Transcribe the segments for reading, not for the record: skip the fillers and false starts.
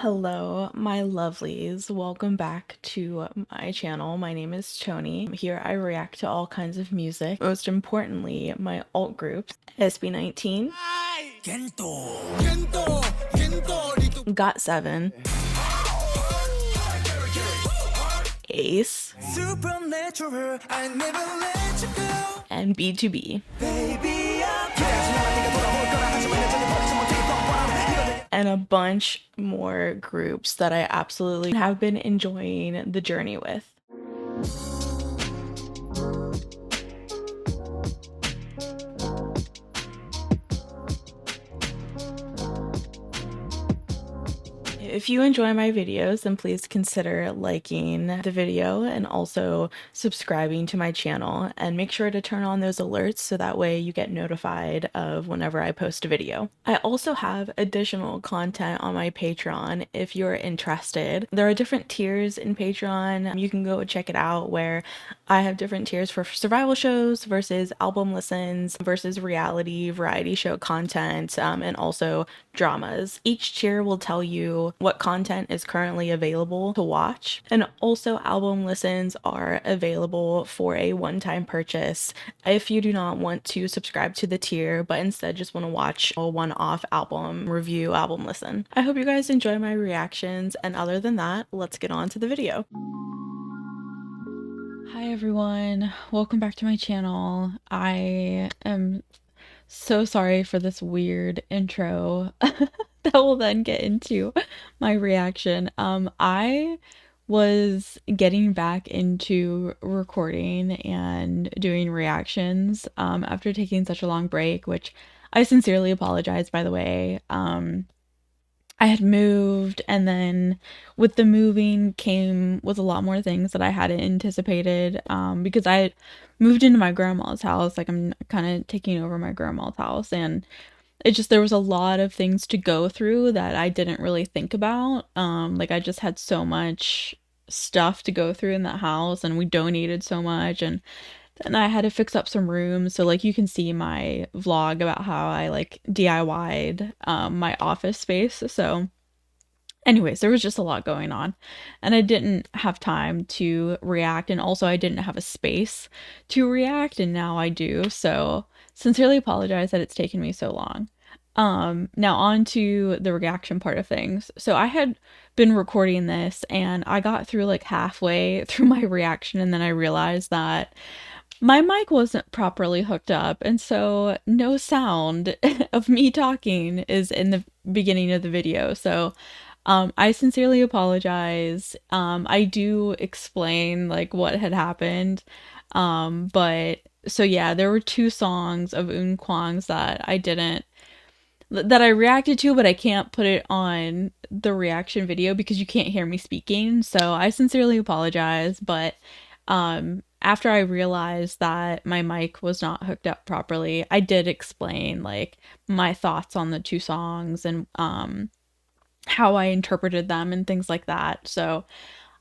Hello, my lovelies. Welcome back to my channel. My name is Choni. Here I react to all kinds of music, most importantly, my alt groups, SB19, Got 7, Ace, and BTOB. And a bunch more groups that I absolutely have been enjoying the journey with. If you enjoy my videos, then please consider liking the video and also subscribing to my channel, and make sure to turn on those alerts so that way you get notified of whenever I post a video. I also have additional content on my Patreon if you're interested. There are different tiers in Patreon. You can go check it out, where I have different tiers for survival shows versus album listens versus reality variety show content, and also dramas. Each tier will tell you what content is currently available to watch, and also album listens are available for a one-time purchase if you do not want to subscribe to the tier but instead just want to watch a one-off album review, album listen. I hope you guys enjoy my reactions, and other than that, let's get on to the video. Hi everyone, welcome back to my channel. I am so sorry for this weird intro that will then get into my reaction. I was getting back into recording and doing reactions after taking such a long break, which I sincerely apologize, by the way. I had moved, and then with the moving came with a lot more things that I hadn't anticipated, because I had moved into my grandma's house. Like, I'm kind of taking over my grandma's house, and there was a lot of things to go through that I didn't really think about. Like, I just had so much stuff to go through in that house, and we donated so much, and then I had to fix up some rooms. So, like, you can see my vlog about how I, like, DIY'd my office space. So anyways, there was just a lot going on, and I didn't have time to react, and also I didn't have a space to react, and now I do. So sincerely apologize that it's taken me so long. Now on to the reaction part of things. So I had been recording this, and I got through like halfway through my reaction, and then I realized that my mic wasn't properly hooked up, and so no sound of me talking is in the beginning of the video. So I sincerely apologize. I do explain like what had happened. But so yeah, there were two songs of EUNKWANG's that I reacted to, but I can't put it on the reaction video because you can't hear me speaking. So I sincerely apologize, but after I realized that my mic was not hooked up properly, I did explain like my thoughts on the two songs, and how I interpreted them and things like that. So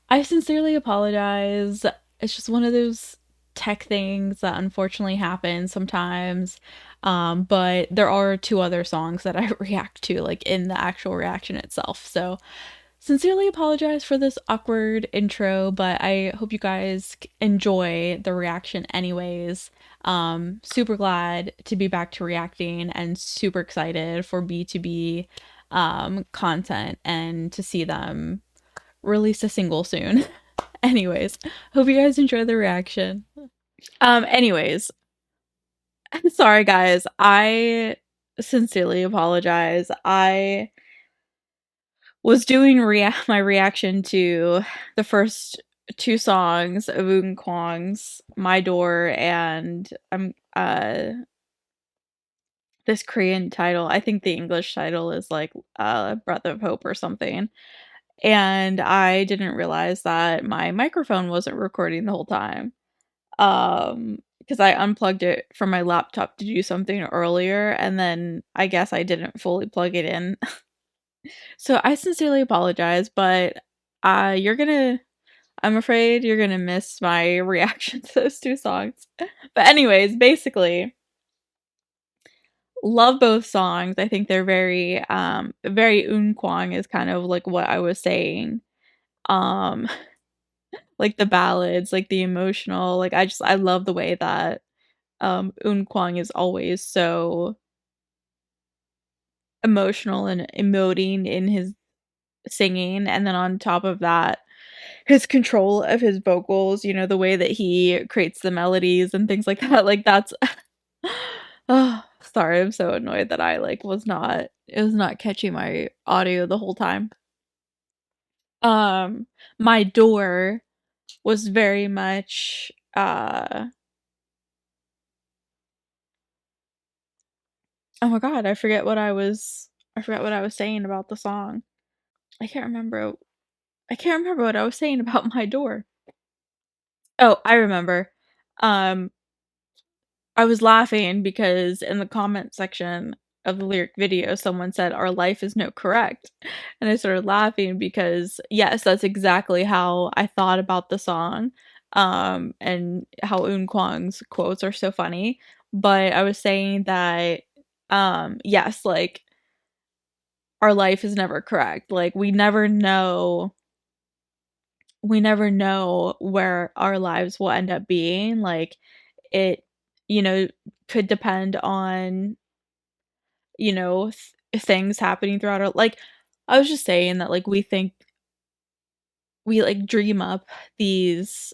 I sincerely apologize. It's just one of those tech things that unfortunately happen sometimes. But there are two other songs that I react to, like in the actual reaction itself. So sincerely apologize for this awkward intro, but I hope you guys enjoy the reaction anyways. Super glad to be back to reacting, and super excited for BTOB content and to see them release a single soon. Anyways, hope you guys enjoy the reaction. Anyways, sorry guys, I sincerely apologize. I was doing my reaction to the first two songs of EUNKWANG's My Door and this Korean title. I think the English title is like Breath of Hope or something. And I didn't realize that my microphone wasn't recording the whole time. Because I unplugged it from my laptop to do something earlier, and then I guess I didn't fully plug it in. So I sincerely apologize, but I'm afraid you're gonna miss my reaction to those two songs. But anyways, basically, love both songs. I think they're very Eunkwang is kind of like what I was saying. Um, like the ballads, like the emotional, like I love the way that Eunkwang is always so emotional and emoting in his singing, and then on top of that, his control of his vocals, you know, the way that he creates the melodies and things like that, like that's oh, sorry, I'm so annoyed that I like was not catching my audio the whole time. Um, my door was very much oh my god, I forgot what I was saying about the song. I can't remember I can't remember what I was saying about my door. Oh, I remember. Um, I was laughing because in the comment section of the lyric video, someone said, "Our life is no correct." And I started laughing because, yes, that's exactly how I thought about the song, and how Eun Kwang's quotes are so funny. But I was saying that, yes, like, our life is never correct. Like, we never know where our lives will end up being. Like, it, you know, could depend on, things happening throughout our like, I was just saying that, like, we, like, dream up these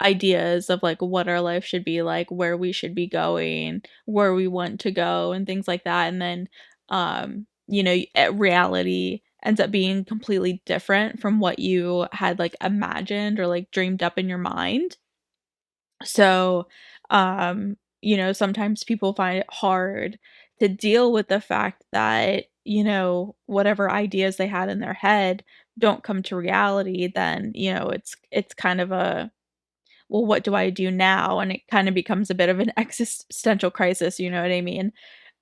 ideas of, like, what our life should be like, where we should be going, where we want to go, and things like that, and then, reality ends up being completely different from what you had, like, imagined or, like, dreamed up in your mind. So, sometimes people find it hard to deal with the fact that, whatever ideas they had in their head don't come to reality, then, it's kind of a, well, what do I do now? And it kind of becomes a bit of an existential crisis, you know what I mean?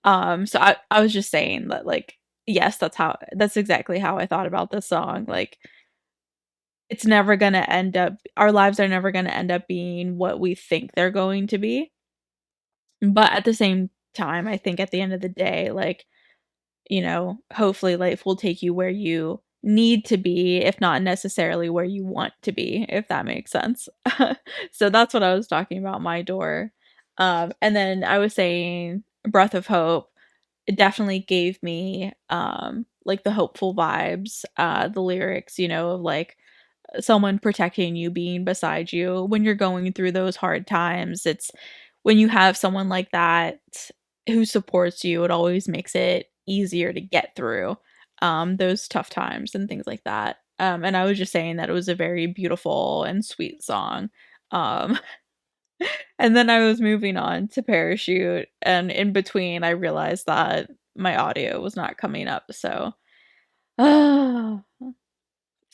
So I was just saying that, like, yes, that's exactly how I thought about this song. Like, it's never gonna end up our lives are never gonna end up being what we think they're going to be. But at the same time, I think at the end of the day, like, hopefully life will take you where you need to be, if not necessarily where you want to be, if that makes sense. So that's what I was talking about, my door. And then I was saying Breath of Hope, it definitely gave me like the hopeful vibes, the lyrics, of like someone protecting you, being beside you when you're going through those hard times. It's when you have someone like that who supports you, it always makes it easier to get through those tough times and things like that. And I was just saying that it was a very beautiful and sweet song. Um, and then I was moving on to Parachute, and in between, I realized that my audio was not coming up. So,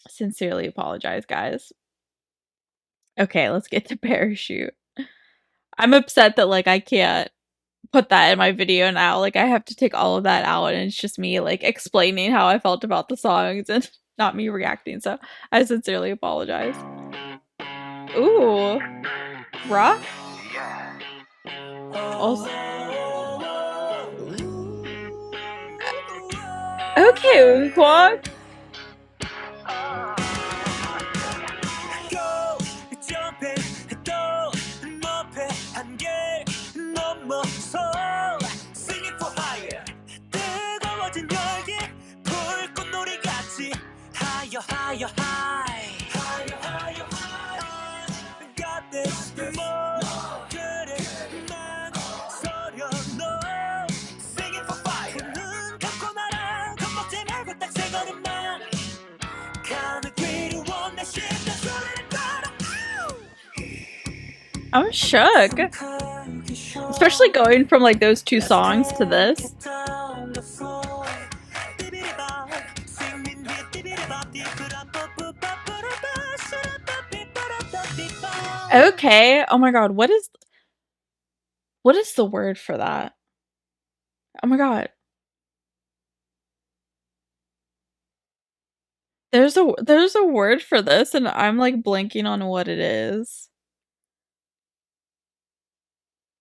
sincerely apologize, guys. Okay, let's get to Parachute. I'm upset that, like, I can't put that in my video now, like, I have to take all of that out, and it's just me, like, explaining how I felt about the songs and not me reacting, so I sincerely apologize. Ooh, rock? Also okay, Eunkwang. I'm shook. Especially going from, like, those 2 songs to this. Okay, oh my god, what is the word for that? Oh my god. There's a word for this, and I'm, like, blanking on what it is.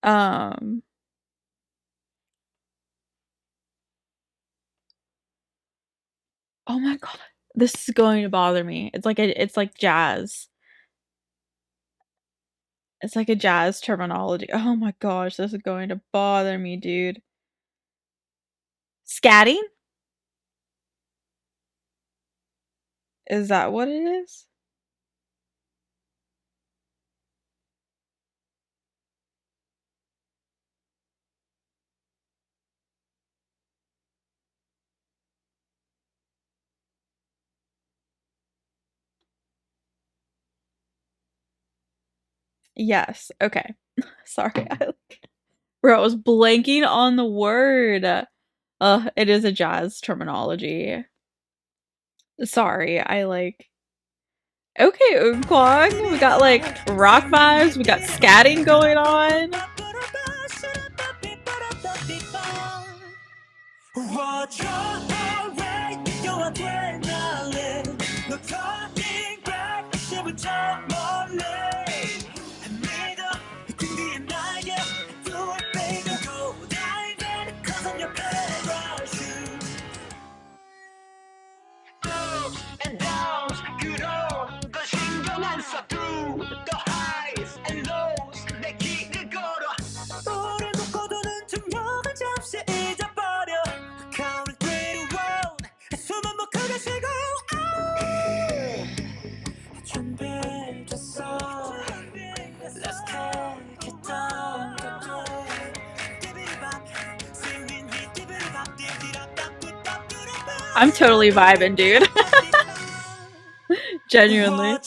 Um, Oh my god. This is going to bother me. It's like jazz. It's like a jazz terminology. Oh my gosh, this is going to bother me, dude. Scatting? Is that what it is? Yes. Okay. Sorry. Bro, I was blanking on the word. It is a jazz terminology. Sorry. Okay, Eunkwang. We got like rock vibes. We got scatting going on. I'm totally vibing, dude. Genuinely.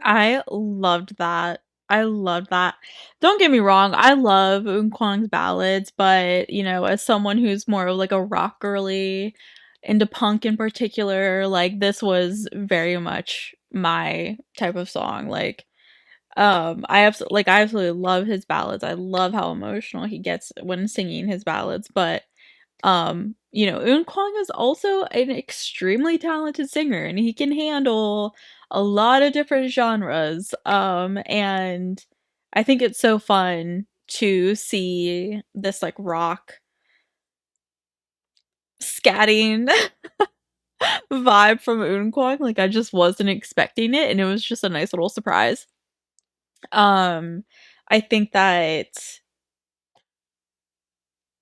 I loved that. I loved that. Don't get me wrong, I love Eunkwang's ballads, but as someone who's more of like a rock girly, into punk in particular, like this was very much my type of song. I absolutely love his ballads. I love how emotional he gets when singing his ballads, but Eunkwang is also an extremely talented singer and he can handle a lot of different genres. And I think it's so fun to see this like rock scatting vibe from Eunkwang. Like I just wasn't expecting it and it was just a nice little surprise. Um, I think that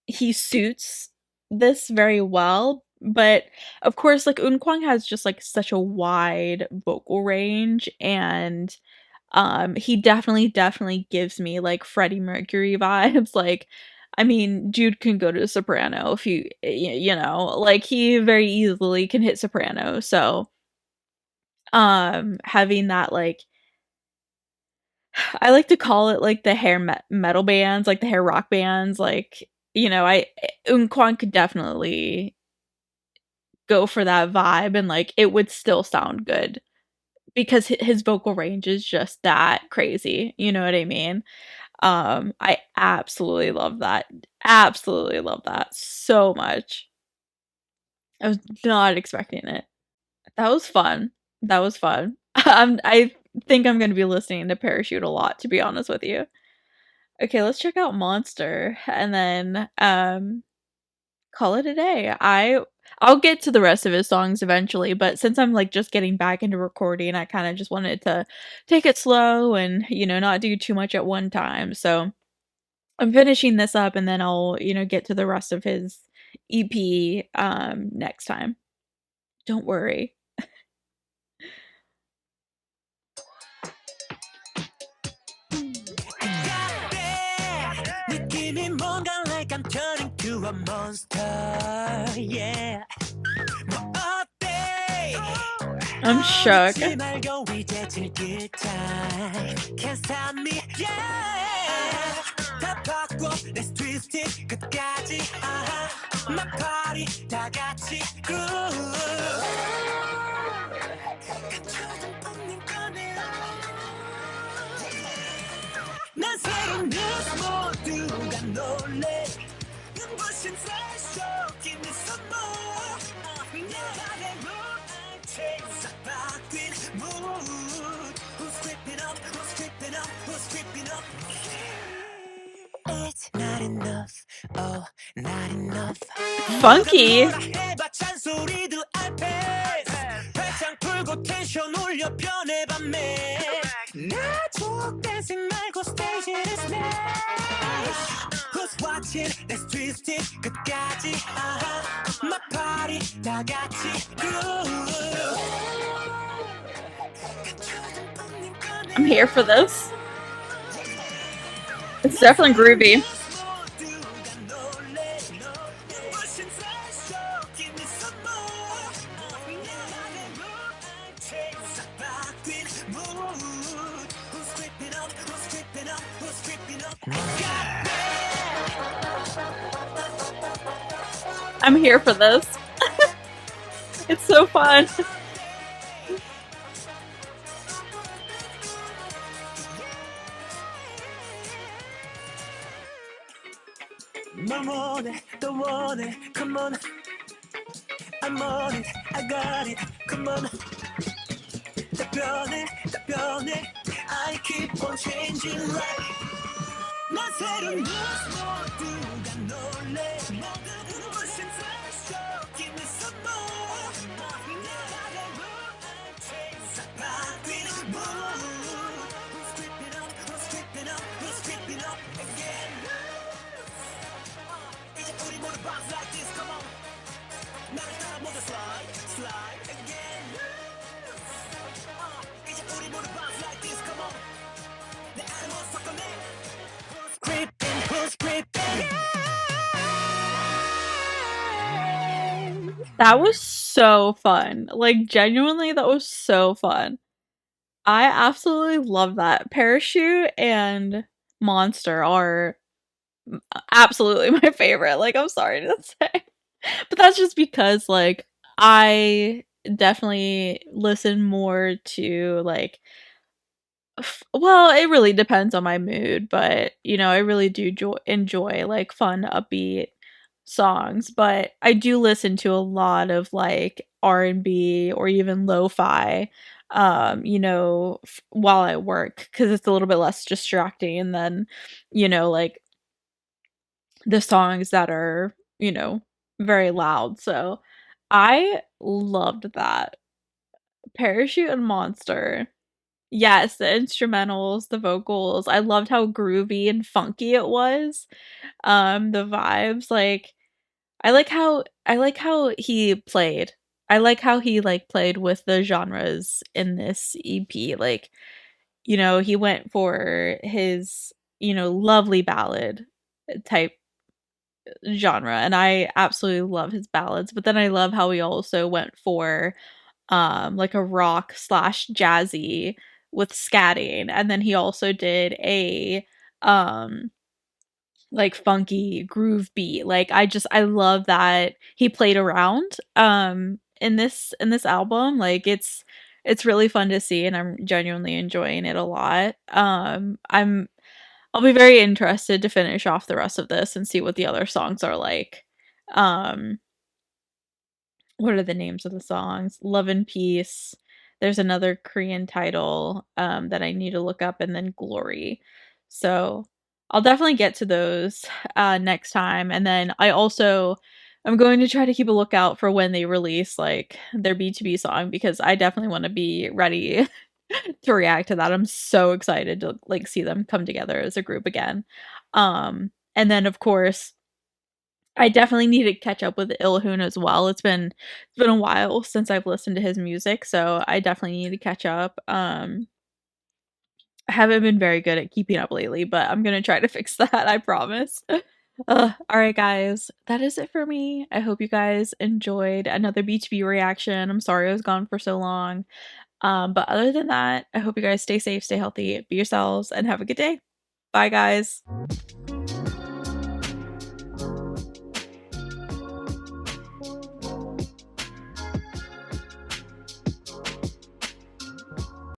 he suits this very well, but of course, like Eunkwang has just like such a wide vocal range, and he definitely gives me like Freddie Mercury vibes. Like, I mean, dude can go to soprano if like he very easily can hit soprano. So, having that like I like to call it like the metal bands, like the hair rock bands. Like, I Eunkwang could definitely go for that vibe, and like it would still sound good because his vocal range is just that crazy. You know what I mean? I absolutely love that. Absolutely love that so much. I was not expecting it. That was fun. That was fun. I think I'm going to be listening to Parachute a lot, to be honest with you. Okay, let's check out Monster and then call it a day. I'll get to the rest of his songs eventually, but since I'm like just getting back into recording, I kind of just wanted to take it slow and not do too much at one time. So I'm finishing this up and then I'll get to the rest of his EP next time. Don't worry. yeah. 뭐 어때? I'm shook. 웃지 말고 이제 즐길 time. Can't stop me, yeah. 다 바꿔, let's twist it 끝까지. My party 다 같이 groove. 감춰둔 본능 꺼내. 난 새로운 뉴스 모두가 놀래. 눈부신 fresh show, give me some more. 내 아래로 싹 바뀐 mood. Who's creeping up? Who's creeping up? Who's creeping up? It's not enough. Oh, not enough. Funky. 해봐 잔소리도 알패스. 발창 풀고 텐션 올려 변해봐 man. 나쪽 댄싱 말고 스테이지를 smash. Who's watching? Let's twist it 끝까지. My party 다 같이 groove. I'm here for this. It's definitely groovy. I'm here for this. It's so fun. 널 원해 또 원해 come on I'm on it I got it come on 다 변해 I keep on changing right 난 새로운 뉴스 모두가 놀래 모두 훨씬 fresh give me some more 내 아래로 싹 바뀌는 mood Who's creeping up Who's creeping up Who's creeping up again 이제 우리 모두 bounce like this come on 나를 따라 모두 slide slide again 이제 우리 모두 bounce like this come on 내 안에 모두 섞어내 Who's creeping That was so fun. Like, genuinely, that was so fun. I absolutely love that. Parachute and Monster are absolutely my favorite. Like, I'm sorry to say. But that's just because, like, I definitely listen more to, like, well, it really depends on my mood, but, you know, I really do enjoy, like, fun, upbeat songs, but I do listen to a lot of, like, R&B or even lo-fi, you know, while I work, because it's a little bit less distracting than, you know, like, the songs that are, you know, very loud, so I loved that. Parachute and Monster. Yes, the instrumentals, the vocals. I loved how groovy and funky it was. The vibes, like I like how he played. I like how he like played with the genres in this EP. Like, you know, he went for his, you know, lovely ballad type genre and I absolutely love his ballads, but then I love how he also went for like a rock slash jazzy with scatting and then he also did a um like funky groove beat. Like I love that he played around in this album. Like it's really fun to see and I'm genuinely enjoying it a lot. I'll be very interested to finish off the rest of this and see what the other songs are like. Um what are the names of the songs? Love and Peace. There's another Korean title that I need to look up, and then Glory. So I'll definitely get to those next time. And then I'm going to try to keep a lookout for when they release like their BTOB song because I definitely want to be ready to react to that. I'm so excited to like see them come together as a group again. And then of course I definitely need to catch up with Ilhoon as well. It's been a while since I've listened to his music, so I definitely need to catch up. I haven't been very good at keeping up lately, but I'm gonna try to fix that, I promise. All right, guys, that is it for me. I hope you guys enjoyed another B2B reaction. I'm sorry I was gone for so long. But other than that, I hope you guys stay safe, stay healthy, be yourselves, and have a good day. Bye, guys.